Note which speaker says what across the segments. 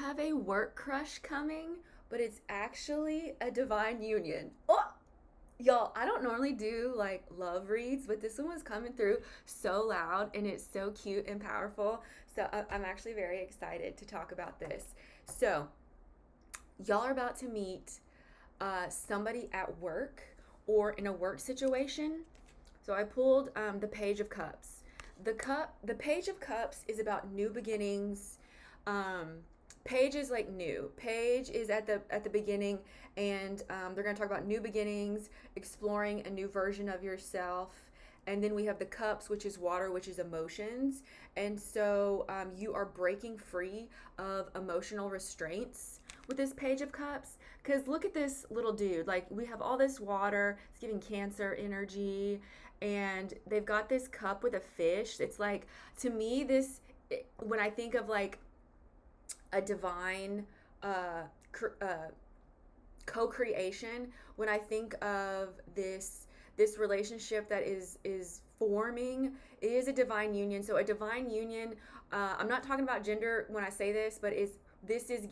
Speaker 1: have a work crush coming, but it's actually a divine union. Oh, y'all, I don't normally do like love reads, but this one was coming through so loud and it's so cute and powerful. So I'm actually very excited to talk about this. So, y'all are about to meet somebody at work or in a work situation. So I pulled the Page of Cups. The Page of Cups is about new beginnings. Um, Page is like new. Page is at the beginning, and they're going to talk about new beginnings, exploring a new version of yourself. And then we have the cups, which is water, which is emotions. And so you are breaking free of emotional restraints with this Page of Cups. Because look at this little dude. Like, we have all this water, it's giving Cancer energy, and they've got this cup with a fish. It's like, to me, when I think of like a divine uh, co-creation, when I think of this relationship that is forming, it is a divine union. So a divine union, I'm not talking about gender when I say this, but this is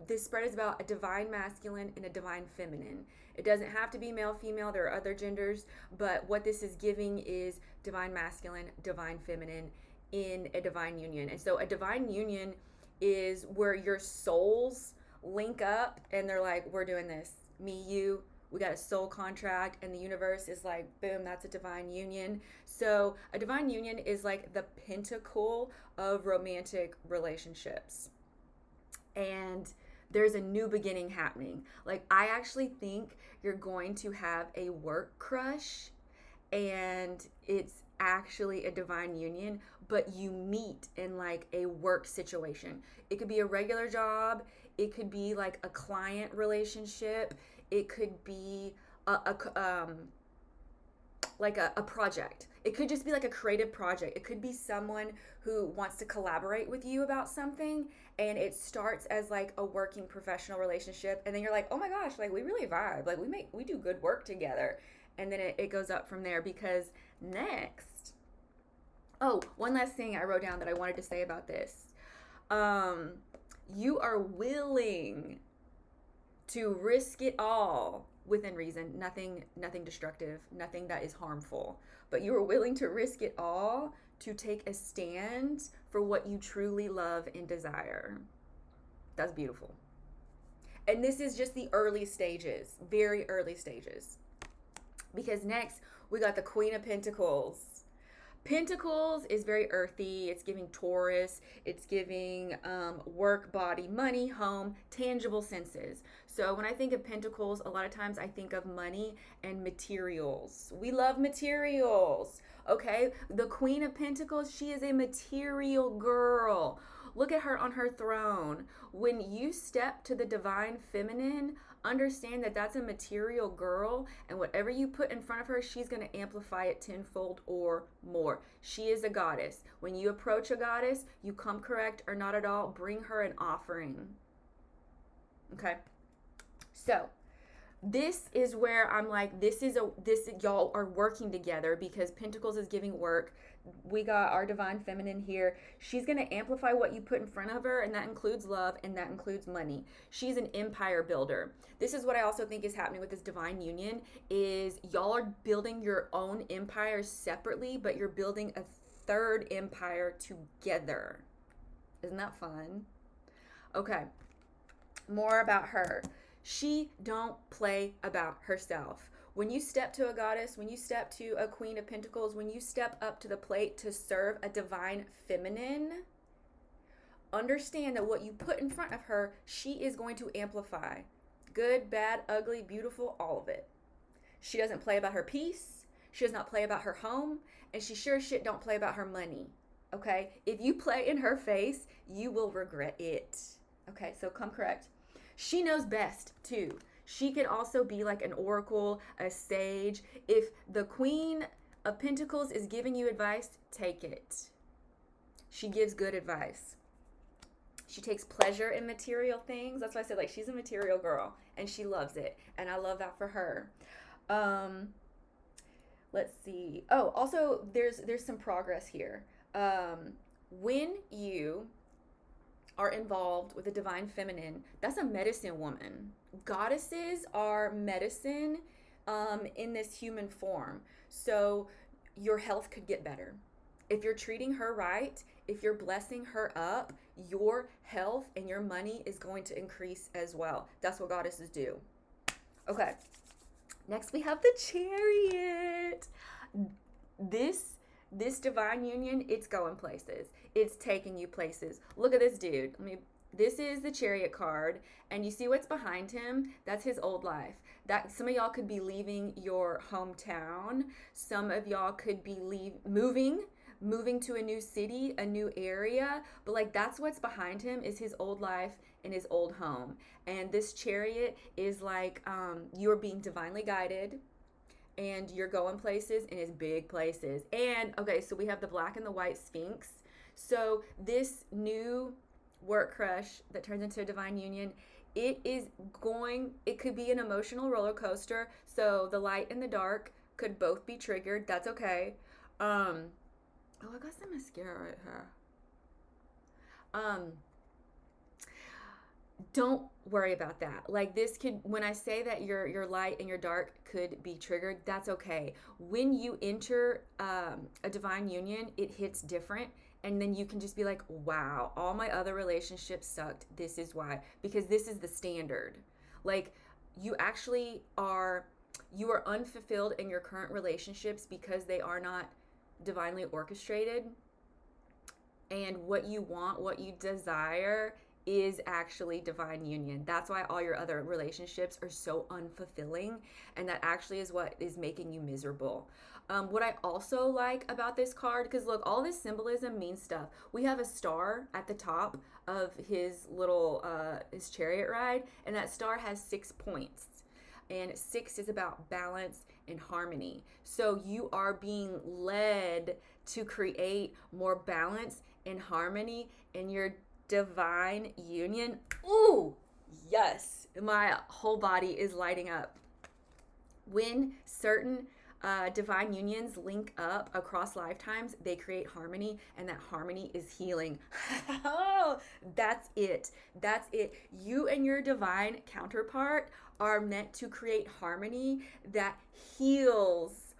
Speaker 1: this spread is about a divine masculine and a divine feminine. It doesn't have to be male, female. There are other genders, but what this is giving is divine masculine, divine feminine in a divine union. And so a divine union is where your souls link up and they're like, we're doing this. Me, you, we got a soul contract, and the universe is like, boom, that's a divine union. So a divine union is like the pinnacle of romantic relationships. And there's a new beginning happening. Like, I actually think you're going to have a work crush, and it's actually a divine union, but you meet in like a work situation. It could be a regular job, it could be like a client relationship, it could be a project. It could just be like a creative project. It could be someone who wants to collaborate with you about something, and it starts as like a working professional relationship, and then you're like, oh my gosh, like we really vibe, like we do good work together, and then it goes up from there. Because next, oh, one last thing I wrote down that I wanted to say about this. You are willing to risk it all within reason, nothing destructive, nothing that is harmful, but you are willing to risk it all to take a stand for what you truly love and desire. That's beautiful. And this is just the early stages, very early stages. Because next we got the Queen of Pentacles. Pentacles is very earthy. It's giving Taurus. It's giving work, body, money, home, tangible senses. So when I think of Pentacles, a lot of times I think of money and materials. We love materials. Okay, the Queen of Pentacles, she is a material girl. Look at her on her throne. When you step to the divine feminine, understand that that's a material girl, and whatever you put in front of her, she's going to amplify it tenfold or more. She is a goddess. When you approach a goddess, you come correct or not at all, bring her an offering. Okay? So, this is where I'm like, this y'all are working together, because Pentacles is giving work. We got our divine feminine here. She's going to amplify what you put in front of her, and that includes love, and that includes money. She's an empire builder. This is what I also think is happening with this divine union, is y'all are building your own empire separately, but you're building a third empire together. Isn't that fun? Okay, more about her. She don't play about herself. When you step to a goddess, when you step to a Queen of Pentacles, when you step up to the plate to serve a divine feminine, understand that what you put in front of her, she is going to amplify. Good, bad, ugly, beautiful, all of it. She doesn't play about her peace. She does not play about her home. And she sure as shit don't play about her money. Okay? If you play in her face, you will regret it. Okay, so come correct. She knows best too. She could also be like an oracle, a sage. If the Queen of Pentacles is giving you advice, take it. She gives good advice. She takes pleasure in material things. That's why I said, like, she's a material girl and she loves it. And I love that for her. Let's see. Oh, also there's some progress here. When you are involved with the divine feminine, that's a medicine woman. Goddesses are medicine in this human form. So your health could get better. If you're treating her right, if you're blessing her up, your health and your money is going to increase as well. That's what goddesses do. Okay. Next we have the Chariot. This divine union, it's going places. It's taking you places. Look at this dude. This is the Chariot card, and you see what's behind him? That's his old life. That some of y'all could be leaving your hometown. Some of y'all could be moving to a new city, a new area, but like that's what's behind him is his old life and his old home. And this Chariot is like you're being divinely guided, and you're going places, and it's big places. And okay, so we have the black and the white Sphinx. So this new work crush that turns into a divine union, it could be an emotional roller coaster. So the light and the dark could both be triggered. That's okay. Oh, I got some mascara right here. Don't worry about that. Like this could, when I say that your light and your dark could be triggered, that's okay. When you enter a divine union, it hits different. And then you can just be like, wow, all my other relationships sucked. This is why. Because this is the standard. Like you are unfulfilled in your current relationships because they are not divinely orchestrated. And what you want, what you desire is actually divine union. That's why all your other relationships are so unfulfilling, and that actually is what is making you miserable. What I also like about this card, because look, all this symbolism means stuff. We have a star at the top of his little his chariot ride, and that star has 6 points. And 6 is about balance and harmony. So you are being led to create more balance and harmony in your divine union. Ooh, yes. My whole body is lighting up. When certain divine unions link up across lifetimes, they create harmony, and that harmony is healing. Oh, that's it. That's it. You and your divine counterpart are meant to create harmony that heals.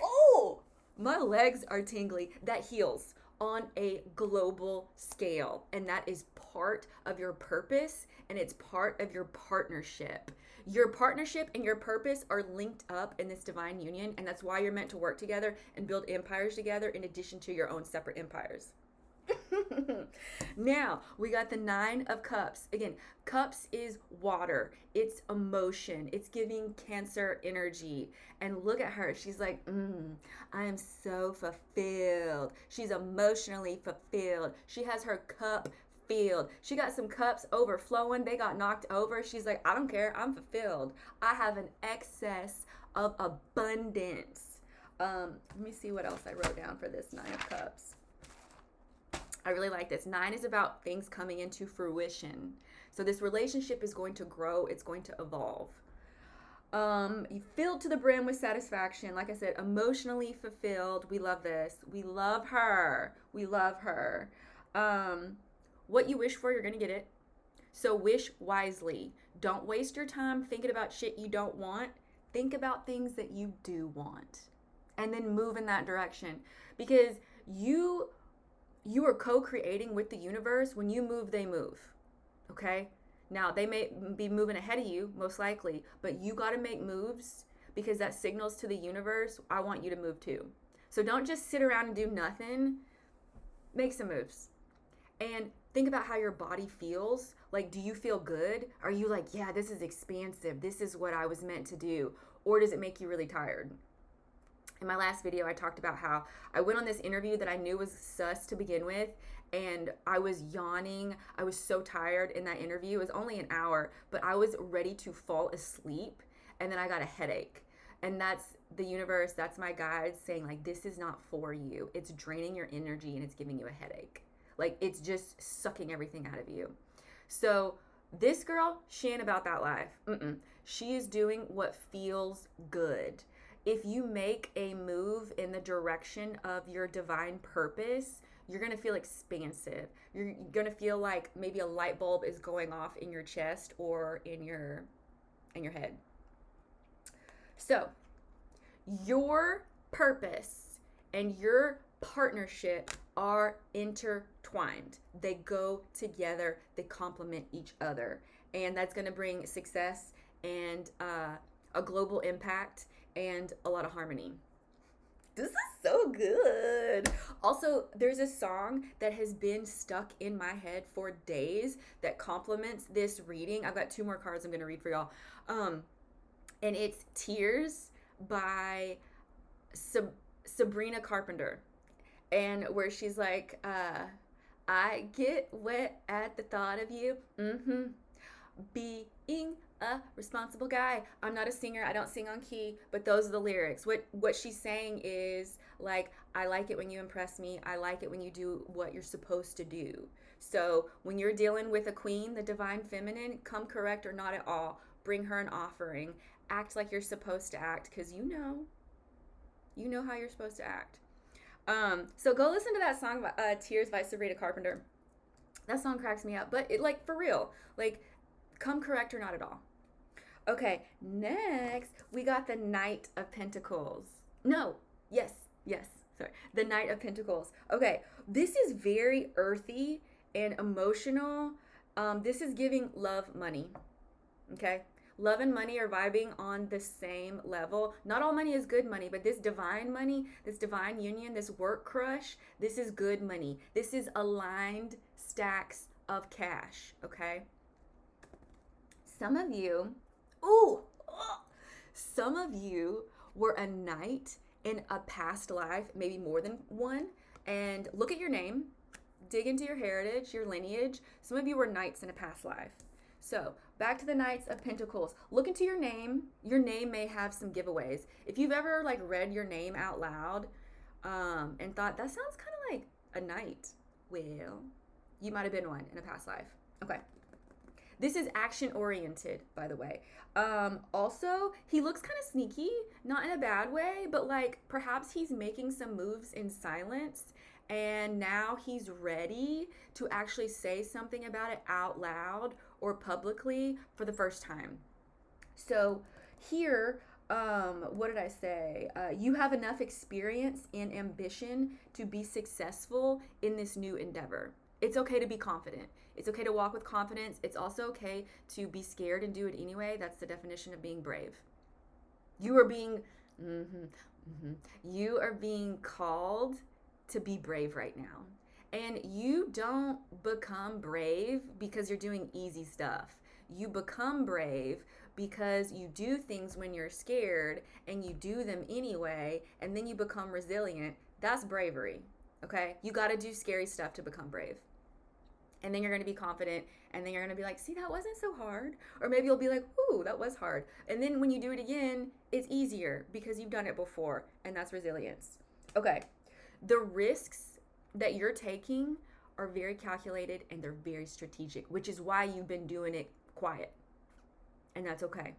Speaker 1: Oh, my legs are tingly. That heals on a global scale, and that is part of your purpose, and it's part of your partnership. Your partnership and your purpose are linked up in this divine union, and that's why you're meant to work together and build empires together in addition to your own separate empires. Now, we got the 9 of Cups. Again, Cups is water. It's emotion. It's giving Cancer energy. And look at her. She's like, I am so fulfilled. She's emotionally fulfilled. She has her cup filled. She got some cups overflowing. They got knocked over. She's like, I don't care. I'm fulfilled. I have an excess of abundance. Let me see what else I wrote down for this 9 of Cups. I really like this. 9 is about things coming into fruition. So this relationship is going to grow. It's going to evolve. Filled to the brim with satisfaction. Like I said, emotionally fulfilled. We love this. We love her. We love her. What you wish for, you're going to get it. So wish wisely. Don't waste your time thinking about shit you don't want. Think about things that you do want. And then move in that direction. Because you are co-creating with the universe. When you move, they move. Okay? Now, they may be moving ahead of you, most likely, but you got to make moves because that signals to the universe, I want you to move too. So don't just sit around and do nothing. Make some moves. And think about how your body feels. Like, do you feel good? Are you like, yeah, this is expansive. This is what I was meant to do. Or does it make you really tired? In my last video, I talked about how I went on this interview that I knew was sus to begin with, and I was yawning. I was so tired in that interview. It was only an hour, but I was ready to fall asleep, and then I got a headache. And that's the universe, that's my guide saying, like, this is not for you. It's draining your energy, and it's giving you a headache. Like, it's just sucking everything out of you. So this girl, she ain't about that life. She is doing what feels good. If you make a move in the direction of your divine purpose, you're going to feel expansive. You're going to feel like maybe a light bulb is going off in your chest or in your head. So, your purpose and your partnership are intertwined. They go together, they complement each other. And that's going to bring success and a global impact and a lot of harmony. This is so good. Also, there's a song that has been stuck in my head for days that complements this reading. I've got 2 more cards I'm going to read for y'all. And it's Tears by Sabrina Carpenter. And where she's like, I get wet at the thought of you. Being a responsible guy. I'm not a singer. I don't sing on key, but those are the lyrics. What she's saying is like, I like it when you impress me. I like it when you do what you're supposed to do. So when you're dealing with a queen, the divine feminine, come correct or not at all. Bring her an offering. Act like you're supposed to act, because you know how you're supposed to act. So go listen to that song, Tears by Sabrina Carpenter. That song cracks me up, but it, like, for real, like, come correct or not at all. Okay, next we got the Knight of Pentacles. The Knight of Pentacles. Okay, this is very earthy and emotional. This is giving love, money. Okay, love and money are vibing on the same level. Not all money is good money, but this divine money, this divine union, this work crush, this is good money. This is aligned stacks of cash. Okay, some of you were a knight in a past life, maybe more than one. And look at your name, dig into your heritage, your lineage. Some of you were knights in a past life. So back to the Knights of Pentacles. Look into your name. Your name may have some giveaways. If you've ever like read your name out loud and thought, that sounds kind of like a knight, well, you might have been one in a past life. Okay. This is action oriented, by the way. Also, he looks kind of sneaky, not in a bad way, but like perhaps he's making some moves in silence, and now he's ready to actually say something about it out loud or publicly for the first time. So here, what did I say? You have enough experience and ambition to be successful in this new endeavor. It's okay to be confident. It's okay to walk with confidence. It's also okay to be scared and do it anyway. That's the definition of being brave. You are being, you are being called to be brave right now. And you don't become brave because you're doing easy stuff. You become brave because you do things when you're scared and you do them anyway, and then you become resilient. That's bravery, okay? You got to do scary stuff to become brave. And then you're going to be confident, and then you're going to be like, see, that wasn't so hard. Or maybe you'll be like, ooh, that was hard. And then when you do it again, it's easier because you've done it before, and that's resilience. Okay, the risks that you're taking are very calculated and they're very strategic, which is why you've been doing it quiet. And that's okay.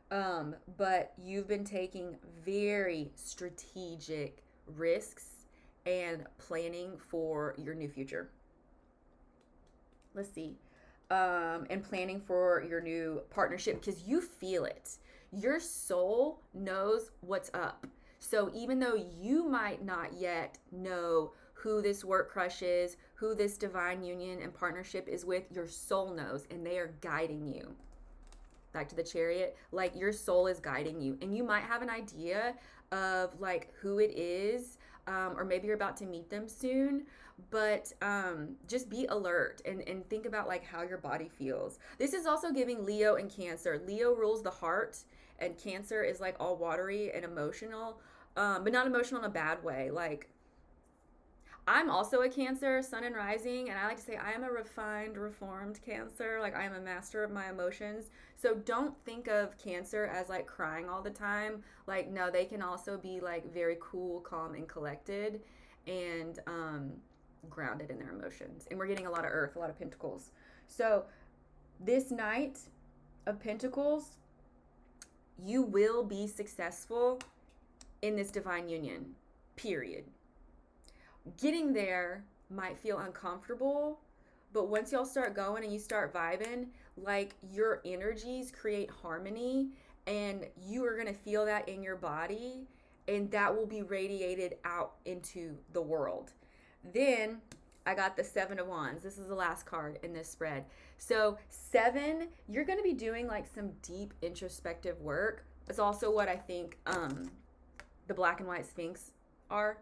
Speaker 1: But you've been taking very strategic risks and planning for your new future. Let's see. And planning for your new partnership, because you feel it. Your soul knows what's up. So even though you might not yet know who this work crush is, who this divine union and partnership is with, your soul knows, and they are guiding you. Back to the Chariot, like your soul is guiding you, and you might have an idea of like who it is, or maybe you're about to meet them soon, but just be alert and think about like how your body feels. This is also giving Leo and Cancer. Leo rules the heart, and Cancer is like all watery and emotional, but not emotional in a bad way. Like, I'm also a Cancer, sun and rising, and I like to say I am a refined, reformed Cancer. Like, I am a master of my emotions. So don't think of Cancer as like crying all the time. Like, no, they can also be like very cool, calm, and collected, and grounded in their emotions. And we're getting a lot of Earth, a lot of Pentacles. So this Knight of Pentacles, you will be successful in this divine union, period. getting there might feel uncomfortable, but once y'all start going and you start vibing, like your energies create harmony and you are going to feel that in your body and that will be radiated out into the world. Then I got the 7 of Wands. This is the last card in this spread. So 7, you're going to be doing like some deep introspective work. It's also what I think the black and white Sphinx are.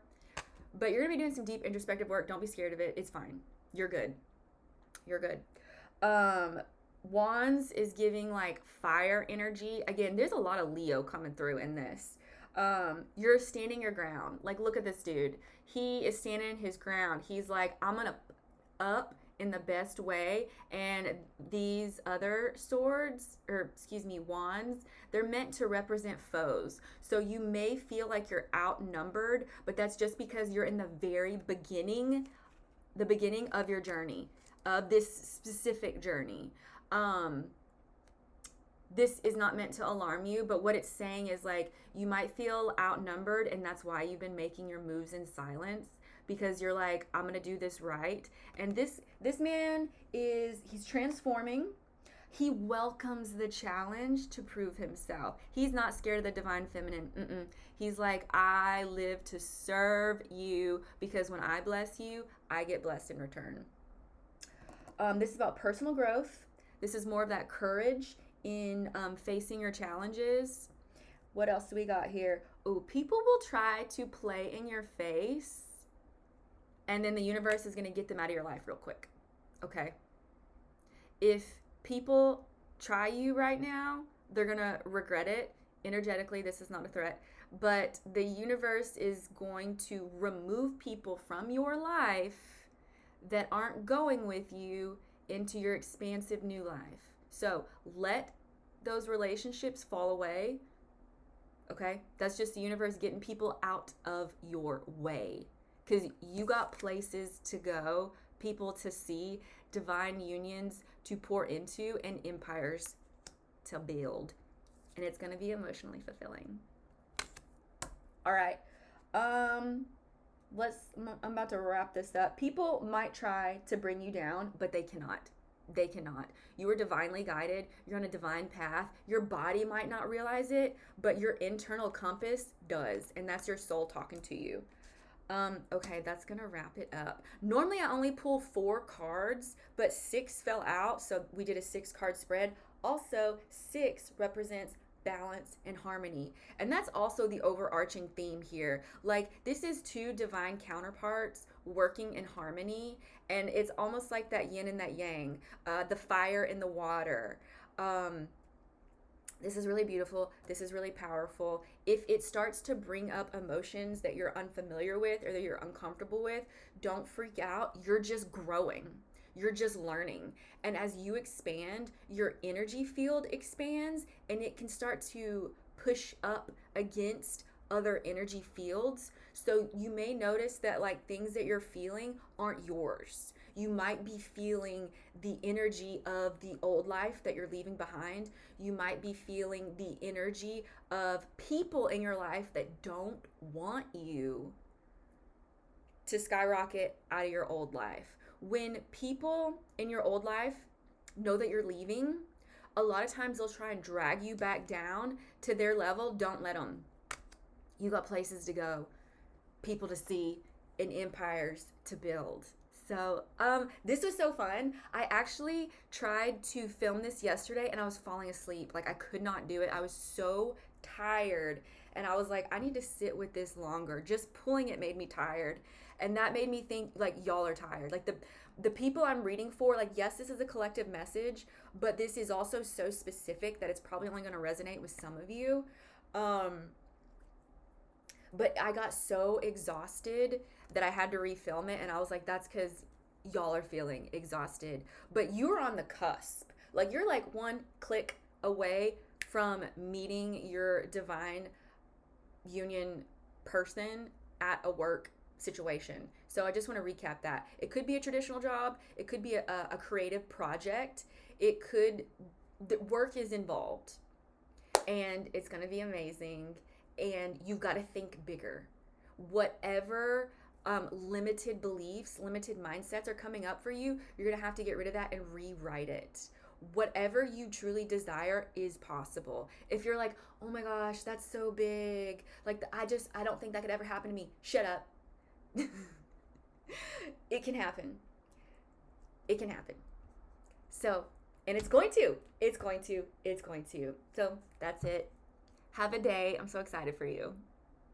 Speaker 1: But you're going to be doing some deep introspective work. Don't be scared of it. It's fine. You're good. You're good. Wands is giving like fire energy. Again, there's a lot of Leo coming through in this. You're standing your ground. Like, look at this dude. He is standing his ground. He's like, I'm going to up in the best way. And these other wands, they're meant to represent foes. So you may feel like you're outnumbered, but that's just because you're in the very beginning of your journey, of this specific journey. This is not meant to alarm you, but what it's saying is like you might feel outnumbered, and that's why you've been making your moves in silence, because you're like, I'm gonna do this right. And this man he's transforming. He welcomes the challenge to prove himself. He's not scared of the divine feminine. He's like, I live to serve you, because when I bless you, I get blessed in return. This is about personal growth. This is more of that courage in facing your challenges. What else do we got here? Oh, people will try to play in your face, and then the universe is going to get them out of your life real quick. Okay? If people try you right now, they're going to regret it. Energetically, this is not a threat, but the universe is going to remove people from your life that aren't going with you into your expansive new life. So let those relationships fall away. Okay? That's just the universe getting people out of your way, because you got places to go, people to see, divine unions to pour into, and empires to build. And it's going to be emotionally fulfilling. All right. I'm about to wrap this up. People might try to bring you down, but they cannot. They cannot. You are divinely guided. You're on a divine path. Your body might not realize it, but your internal compass does. And that's your soul talking to you. Okay, that's gonna wrap it up. Normally I only pull 4 cards, but 6 fell out, so we did a 6-card spread. Also, 6 represents balance and harmony, and that's also the overarching theme here. Like, this is 2 divine counterparts working in harmony, and it's almost like that yin and that yang, the fire and the water. This is really beautiful. This is really powerful. If it starts to bring up emotions that you're unfamiliar with or that you're uncomfortable with, don't freak out. You're just growing. You're just learning. And as you expand, your energy field expands, and it can start to push up against other energy fields. So you may notice that like things that you're feeling aren't yours. You might be feeling the energy of the old life that you're leaving behind. You might be feeling the energy of people in your life that don't want you to skyrocket out of your old life. When people in your old life know that you're leaving, a lot of times they'll try and drag you back down to their level. Don't let them. You got places to go, people to see, and empires to build. So this was so fun. I actually tried to film this yesterday and I was falling asleep. Like, I could not do it. I was so tired, and I was like, I need to sit with this longer. Just pulling it made me tired, and that made me think like y'all are tired. Like the people I'm reading for, like, yes, this is a collective message, but this is also so specific that it's probably only going to resonate with some of you. But I got so exhausted that I had to refilm it, and I was like, that's because y'all are feeling exhausted. But you're on the cusp. Like, you're like one click away from meeting your divine union person at a work situation. So I just want to recap that. It could be a traditional job. It could be a creative project. The work is involved, and it's going to be amazing. And you've got to think bigger. Whatever limited beliefs, limited mindsets are coming up for you, you're going to have to get rid of that and rewrite it. Whatever you truly desire is possible. If you're like, oh my gosh, that's so big, like I don't think that could ever happen to me, shut up. It can happen. It can happen. So, and it's going to. So that's it. Have a day. I'm so excited for you.